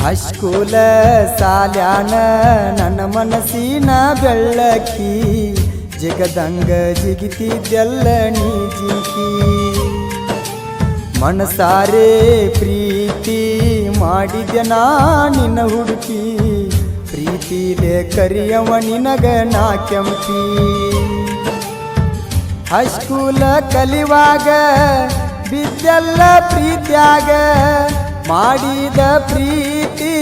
ಹೈಸ್ಕೂಲ ಸಾಲ್ಯಾನ ನನ್ನ ಮನಸ್ಸಿನ ಬೆಳ್ಳಕ್ಕಿ ಜಿಗದಂಗ ಜಿಗಿತಿದ್ದೆಲ್ಲ ನೀ ಜಿಂಕಿ ಮನಸಾರೆ ಪ್ರೀತಿ ಮಾಡಿದ್ಯ ನಾ ನಿನ್ನ ಹುಡುಕಿ ಪ್ರೀತಿಲೆ ಕರಿಯವ ನಿನಗ ನಾ ಕೆಂಪಿ ಹೈಸ್ಕೂಲ ಕಲಿವಾಗ ಬಿದ್ದೆಲ್ಲ ಪ್ರೀತ್ಯಾಗ ಮಾಡಿದ ಪ್ರೀತಿ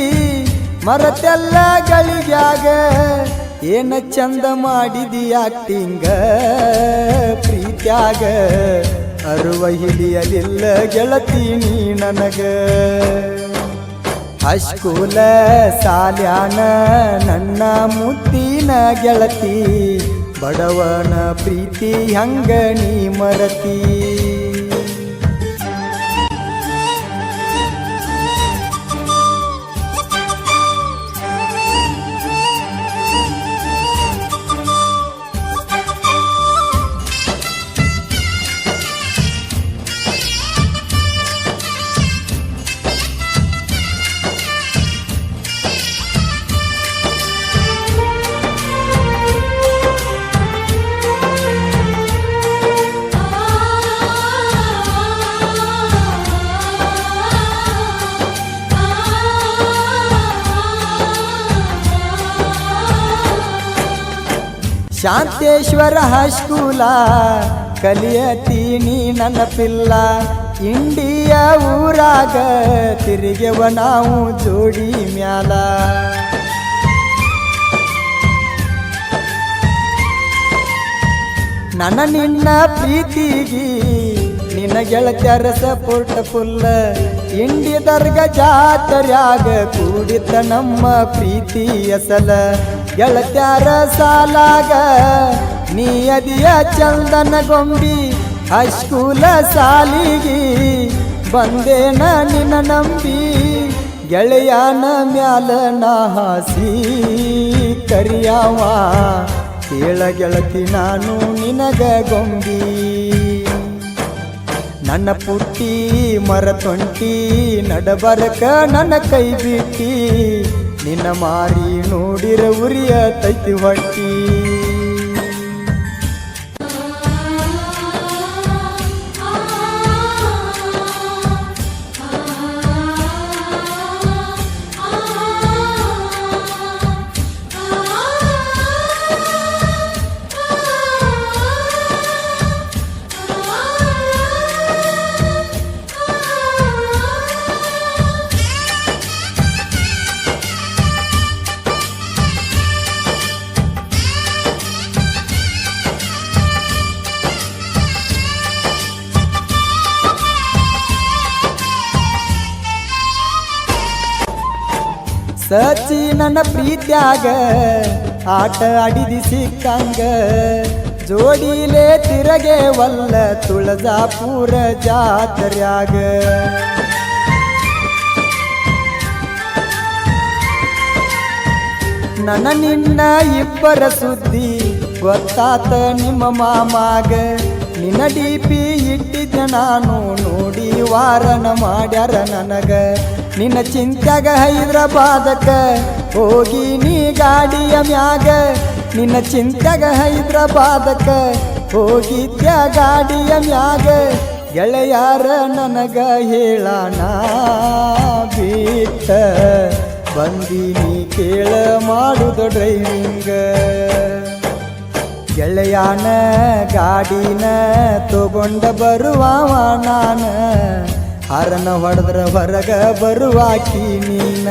ಮರತೆಲ್ಲ ಗಳಿಗ್ಯಾಗ ಏನ ಚಂದ ಮಾಡಿದಿ ಆಕ್ಟಿಂಗ ಪ್ರೀತ್ಯಾಗ ಅರುವ ಹಿಡಿಯಲಿಲ್ಲ ಗೆಳತಿ ನೀ ನನಗ ಹೈಸ್ಕೂಲ ಸಾಲ್ಯಾನ ನನ್ನ ಮುದ್ದಿನ ಗೆಳತಿ ಬಡವನ ಪ್ರೀತಿ ಹಂಗ ನೀ ಮರತಿ ಶಾಂತೇಶ್ವರ ಹೈಸ್ಕೂಲ ಕಲಿಯತೀನಿ ನನ್ನ ಪಿಲ್ಲ ಇಂಡಿಯಾ ಊರಾಗ ತಿರುಗೆವ ನಾವು ಜೋಡಿ ಮ್ಯಾಲ ನನ್ನ ನಿನ್ನ ಪ್ರೀತಿಗಿ ನಿನ್ನ ಗೆಳತ್ಯಾರ ಸಪೋರ್ಟ್ ಫುಲ್ಲ ಇಂಡಿ ದರ್ಗ ಜಾತ್ರ್ಯಾಗ ಕೂಡಿತ ನಮ್ಮ ಪ್ರೀತಿ ಅಸಲ ಗೆಳತ್ಯಾರ ಸಾಲಾಗ ನೀ ಅದಿಯ ಚಂದನ ಗೊಂಬಿ ಹೈಸ್ಕೂಲ ಸಾಲಿಗಿ ಬಂದೇನ ನಿನ್ನ ನಂಬಿ ಗೆಳೆಯನ ಮ್ಯಾಲ ನಾ ಹಾಸಿ ಕರಿಯಾವ ಕೇಳ ಗೆಳತಿ ನಾನು ನಿನಗ ಗೊಂಬಿ ನನ್ನ ಪುಟ್ಟಿ ಮರತೊಂಟಿ ನಡಬರಕ ನನ್ನ ಕೈ ಬಿಟ್ಟಿ ನಿನ್ನ ಮಾರಿ ನೋಡಿರ ಉರಿಯ ತೈತಿ ಹೊಟ್ಟಿ ಸಚಿ ನನ್ನ ಪ್ರೀತ್ಯಾಗ ಆಟ ಆಡಿದಿ ಸಿಕ್ಕಂಗ ಜೋಡಿಲೆ ತಿರಗೆ ವಲ್ಲ ತುಳಜಾಪುರ ಜಾತ್ರ್ಯಾಗ ನನ್ನ ನಿನ್ನ ಇಬ್ಬರ ಸುದ್ದಿ ಗೊತ್ತಾತ ನಿಮ್ಮ ಮಾಮಾಗ ನಿನ್ನ ಡಿಪಿ ಇಟ್ಟಿದ್ದ ನಾನು ನೋಡಿ ವಾರನ ಮಾಡ್ಯಾರ ನನಗ ನಿನ್ನ ಚಿಂತ್ಯಾಗ ಹೈದ್ರಾಬಾದಕ ಹೋಗಿ ನೀ ಗಾಡಿಯ ಮ್ಯಾಗ ನಿನ್ನ ಚಿಂತ್ಯಾಗ ಹೈದ್ರಾಬಾದಕ ಹೋಗಿದ್ಯ ಗಾಡಿಯ ಮ್ಯಾಗ ಗೆಳೆಯಾರ ನನಗ ಹೇಳಾನ ಬಿಟ್ಟ ಬಂದೀನಿ ಕೇಳ ಮಾಡುದ ಡ್ರೈವಿಂಗ ಗೆಳೆಯಾನ ಗಾಡಿನ ತಗೊಂಡ ಬರುವವ ನಾನ ಹರನ ಹೊಡೆದ್ರ ಹೊರಗ ಬರುವಾಕಿ ನೀನ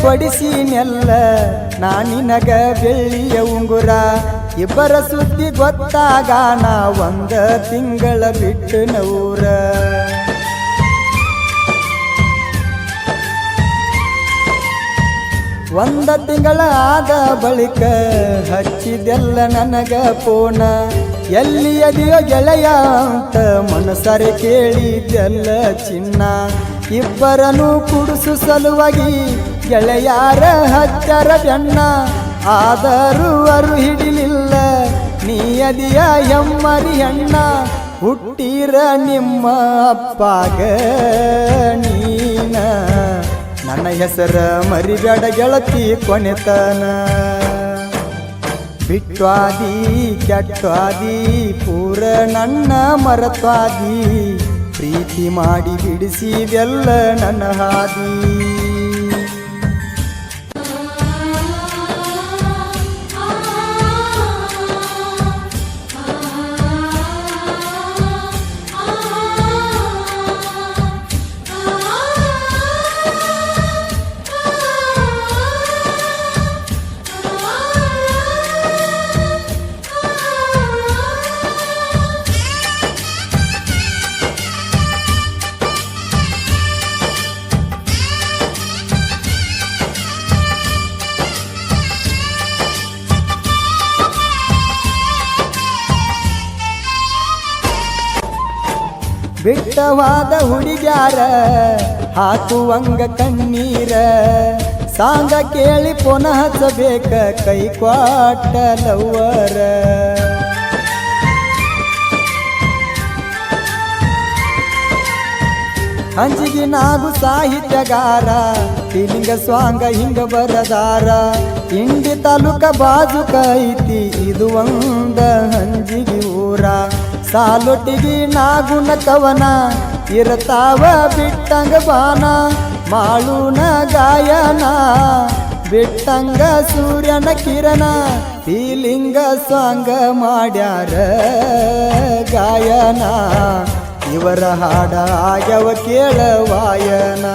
ಕೊಡಿಸಿನೆಲ್ಲ ನಾನಿನಗ ಬೆಳ್ಳಿಯ ಉಂಗುರ ಇಬ್ಬರ ಸುದ್ದಿ ಗೊತ್ತಾಗ ನಾ ಒಂದ ತಿಂಗಳ ಬಿಟ್ಟು ನೂರ ಒಂದ ತಿಂಗಳ ಆದ ಬಳಿಕ ಹಚ್ಚಿದೆಲ್ಲ ನನಗ ಫೋನ ಎಲ್ಲಿ ಅದೆಯೋ ಗೆಳೆಯ ಅಂತ ಮನಸಾರೆ ಕೇಳಿದೆಲ್ಲ ಚಿನ್ನ ಇಬ್ಬರನ್ನು ಕುಡಿಸು ಸಲುವಾಗಿ ಗೆಳೆಯಾರ ಹಚ್ಚರ ಬೆನ್ನ ಆದರೂ ಅರು ಹಿಡಿಲಿಲ್ಲ ನೀ ಅದಿಯ ಎಮ್ಮರಿ ಅಣ್ಣ ಹುಟ್ಟಿರ ನಿಮ್ಮ ಅಪ್ಪಾಗ ನೀನ ನನ್ನ ಹೆಸರ ಮರಿಬೇಡ ಗೆಳತಿ ಕೊನೆತನ ಬಿಟ್ವಾದಿ ಕೆಟ್ವಾದಿ ಪೂರ ನನ್ನ ಮರತ್ವಾದಿ ಪ್ರೀತಿ ಮಾಡಿ ಬಿಡಿಸಿದೆಲ್ಲ ನನ್ನ ಹಾದಿ ಬಿಟ್ಟವಾದ ಹುಡುಗ್ಯಾರ ಹಾಕುವಂಗ ಕಣ್ಣೀರ ಸಾಂಗ ಕೇಳಿ ಪುನಃ ಹಚ್ಚಬೇಕ ಕೈ ಕ್ವಾಟ ಲವ್ವರ ಹಂಚಿಗೆ ನಾಗು ಸಾಹಿತ್ಯಗಾರ ಫೀಲಿಂಗ ಸ್ವಾಂಗ ಹಿಂಗ ಬರದಾರ ಇಂಡಿ ತಾಲೂಕ ಬಾಜುಕ ಐತಿ ಇದು ಒಂದ ಹಂಜಿಗೆ ಊರ ಸಾಲೊಟ್ಟಿಗೆ ನಾಗುನ ಕವನ ಇರತಾವ ಬಿಟ್ಟಂಗ ಬಾನ ಮಾಳುನ ಗಾಯನ ಬಿಟ್ಟಂಗ ಸೂರ್ಯನ ಕಿರಣ ಫೀಲಿಂಗ ಸಾಂಗ ಮಾಡ್ಯಾರ ಗಾಯನ ಇವರ ಹಾಡ ಆಗ್ಯವ ಕೇಳವಾಯನ